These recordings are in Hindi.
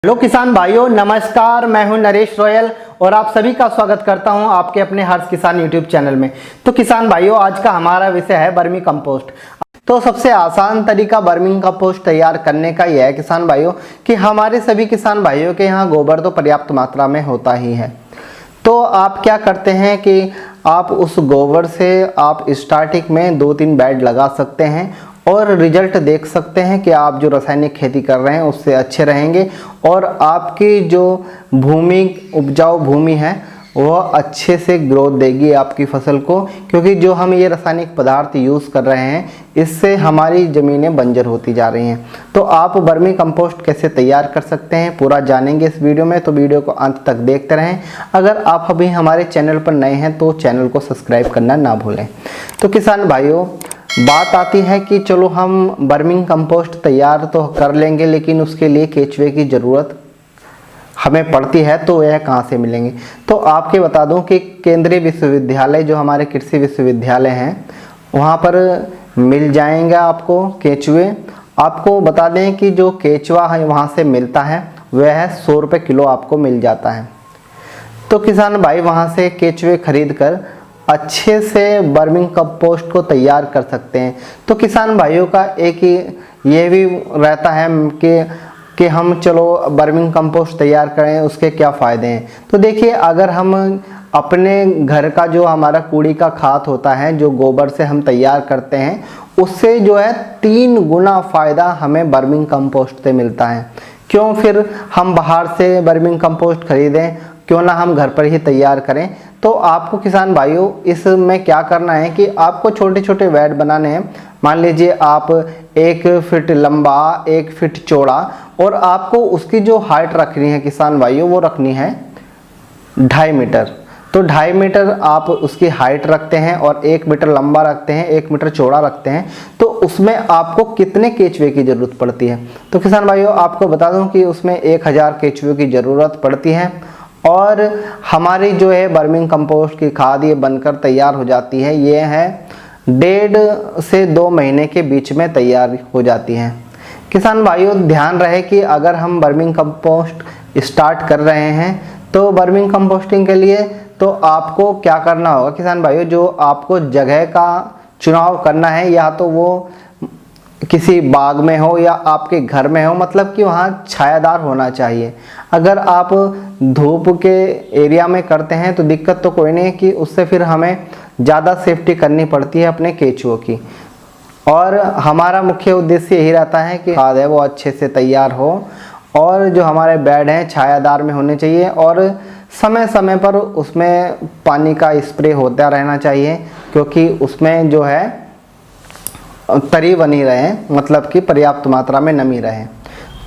हेलो किसान भाइयों, नमस्कार। मैं हूं नरेश रॉयल और आप सभी का स्वागत करता हूं आपके अपने हर्ष किसान यूट्यूब चैनल में। तो किसान भाइयों, आज का हमारा विषय है वर्मी कंपोस्ट। तो सबसे आसान तरीका वर्मी कंपोस्ट तैयार करने का यह है किसान भाइयों कि हमारे सभी किसान भाइयों के यहाँ गोबर तो पर्याप्त मात्रा में होता ही है। तो आप क्या करते हैं कि आप उस गोबर से आप स्टार्टिंग में 2-3 बेड लगा सकते हैं और रिजल्ट देख सकते हैं कि आप जो रासायनिक खेती कर रहे हैं उससे अच्छे रहेंगे और आपकी जो उपजाऊ भूमि है वह अच्छे से ग्रोथ देगी आपकी फसल को, क्योंकि जो हम ये रासायनिक पदार्थ यूज़ कर रहे हैं इससे हमारी ज़मीनें बंजर होती जा रही हैं। तो आप वर्मी कंपोस्ट कैसे तैयार कर सकते हैं पूरा जानेंगे इस वीडियो में, तो वीडियो को अंत तक देखते रहें। अगर आप अभी हमारे चैनल पर नए हैं तो चैनल को सब्सक्राइब करना ना भूलें। तो किसान भाइयों, बात आती है कि चलो हम वर्मी कंपोस्ट तैयार तो कर लेंगे, लेकिन उसके लिए केचुए की ज़रूरत हमें पड़ती है, तो यह कहाँ से मिलेंगे। तो आपके बता दूं कि केंद्रीय विश्वविद्यालय जो हमारे कृषि विश्वविद्यालय हैं वहाँ पर मिल जाएंगे आपको केचुए। आपको बता दें कि जो केचुआ है वहाँ से मिलता है वह है 100 रुपये किलो आपको मिल जाता है। तो किसान भाई वहाँ से केचुए खरीद कर अच्छे से वर्मी कंपोस्ट को तैयार कर सकते हैं। तो किसान भाइयों का एक ही ये भी रहता है कि हम चलो वर्मी कंपोस्ट तैयार करें, उसके क्या फ़ायदे हैं। तो देखिए, अगर हम अपने घर का जो हमारा कूड़ी का खाद होता है जो गोबर से हम तैयार करते हैं उससे जो है 3 गुना फ़ायदा हमें वर्मी कंपोस्ट से मिलता है। क्यों फिर हम बाहर से वर्मी कंपोस्ट खरीदें, क्यों ना हम घर पर ही तैयार करें। तो आपको किसान भाइयों इसमें क्या करना है कि आपको छोटे छोटे बेड बनाने हैं। मान लीजिए आप 1 फीट लंबा 1 फीट चौड़ा और आपको उसकी जो हाइट रखनी है किसान भाइयों वो रखनी है 2.5 मीटर। तो 2.5 मीटर आप उसकी हाइट रखते हैं और 1 मीटर लंबा रखते हैं, 1 मीटर चौड़ा रखते हैं। तो उसमें आपको कितने केचुए की ज़रूरत पड़ती है। तो किसान भाइयों आपको बता दूं कि उसमें 1000 केचुए की ज़रूरत पड़ती है और हमारी जो है वर्मी कंपोस्ट की खाद ये बनकर तैयार हो जाती है। ये है 1.5 से 2 महीने के बीच में तैयार हो जाती है। किसान भाइयों ध्यान रहे कि अगर हम वर्मी कंपोस्ट स्टार्ट कर रहे हैं तो वर्मी कंपोस्टिंग के लिए तो आपको क्या करना होगा किसान भाइयों, जो आपको जगह का चुनाव करना है, या तो वो किसी बाग में हो या आपके घर में हो, मतलब कि वहाँ छायादार होना चाहिए। अगर आप धूप के एरिया में करते हैं तो दिक्कत तो कोई नहीं है कि उससे फिर हमें ज़्यादा सेफ्टी करनी पड़ती है अपने केचुओं की। और हमारा मुख्य उद्देश्य यही रहता है कि खाद है वो अच्छे से तैयार हो और जो हमारे बेड हैं छायादार में होने चाहिए और समय समय पर उसमें पानी का स्प्रे होता रहना चाहिए, क्योंकि उसमें जो है तरी बनी रहे, मतलब कि पर्याप्त मात्रा में नमी रहे।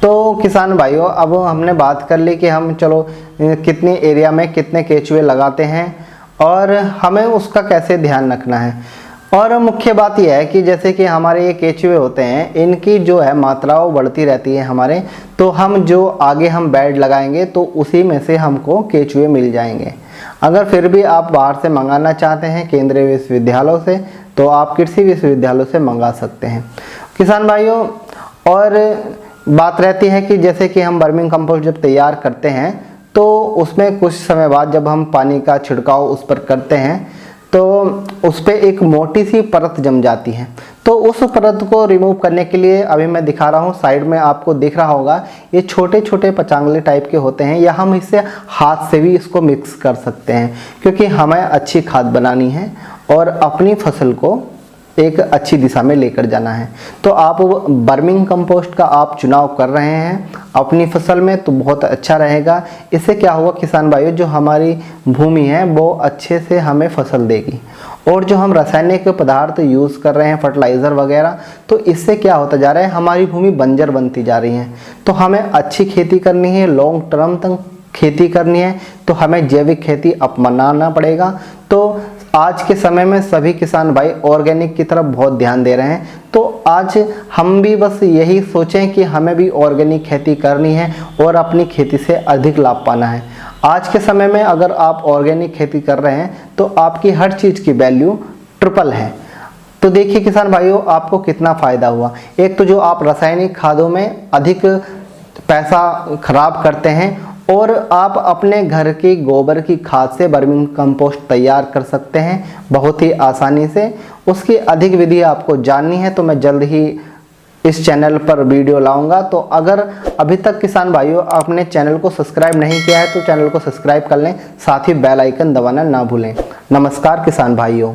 तो किसान भाइयों अब हमने बात कर ली कि हम चलो कितने एरिया में कितने केचुए लगाते हैं और हमें उसका कैसे ध्यान रखना है। और मुख्य बात यह है कि जैसे कि हमारे ये केचुए होते हैं इनकी जो है मात्रा वो बढ़ती रहती है हमारे, तो हम जो आगे हम बेड लगाएंगे तो उसी में से हमको केचुए मिल जाएंगे। अगर फिर भी आप बाहर से मंगाना चाहते हैं केंद्रीय विश्वविद्यालयों से तो आप कृषि विश्वविद्यालयों से मंगा सकते हैं किसान भाइयों। और बात रहती है कि जैसे कि हम वर्मी कंपोस्ट जब तैयार करते हैं तो उसमें कुछ समय बाद जब हम पानी का छिड़काव उस पर करते हैं तो उस पर एक मोटी सी परत जम जाती है। तो उस परत को रिमूव करने के लिए अभी मैं दिखा रहा हूँ, साइड में आपको दिख रहा होगा ये छोटे छोटे पचांगले टाइप के होते हैं, या हम इससे हाथ से भी इसको मिक्स कर सकते हैं, क्योंकि हमें अच्छी खाद बनानी है और अपनी फसल को एक अच्छी दिशा में लेकर जाना है। तो आप वर्मी कंपोस्ट का आप चुनाव कर रहे हैं अपनी फसल में तो बहुत अच्छा रहेगा। इससे क्या होगा किसान भाइयों, जो हमारी भूमि है वो अच्छे से हमें फसल देगी और जो हम रासायनिक पदार्थ यूज़ कर रहे हैं फर्टिलाइज़र वगैरह, तो इससे क्या होता जा रहा है हमारी भूमि बंजर बनती जा रही है। तो हमें अच्छी खेती करनी है, लॉन्ग टर्म तक खेती करनी है, तो हमें जैविक खेती अपनाना पड़ेगा। तो आज के समय में सभी किसान भाई ऑर्गेनिक की तरफ बहुत ध्यान दे रहे हैं। तो आज हम भी बस यही सोचें कि हमें भी ऑर्गेनिक खेती करनी है और अपनी खेती से अधिक लाभ पाना है। आज के समय में अगर आप ऑर्गेनिक खेती कर रहे हैं तो आपकी हर चीज़ की वैल्यू ट्रिपल है। तो देखिए किसान भाइयों आपको कितना फ़ायदा हुआ। एक तो जो आप रासायनिक खादों में अधिक पैसा खराब करते हैं और आप अपने घर की गोबर की खाद से वर्मी कंपोस्ट तैयार कर सकते हैं बहुत ही आसानी से। उसकी अधिक विधि आपको जाननी है तो मैं जल्द ही इस चैनल पर वीडियो लाऊंगा। तो अगर अभी तक किसान भाइयों आपने चैनल को सब्सक्राइब नहीं किया है तो चैनल को सब्सक्राइब कर लें, साथ ही बेल आइकन दबाना ना भूलें। नमस्कार किसान भाइयों।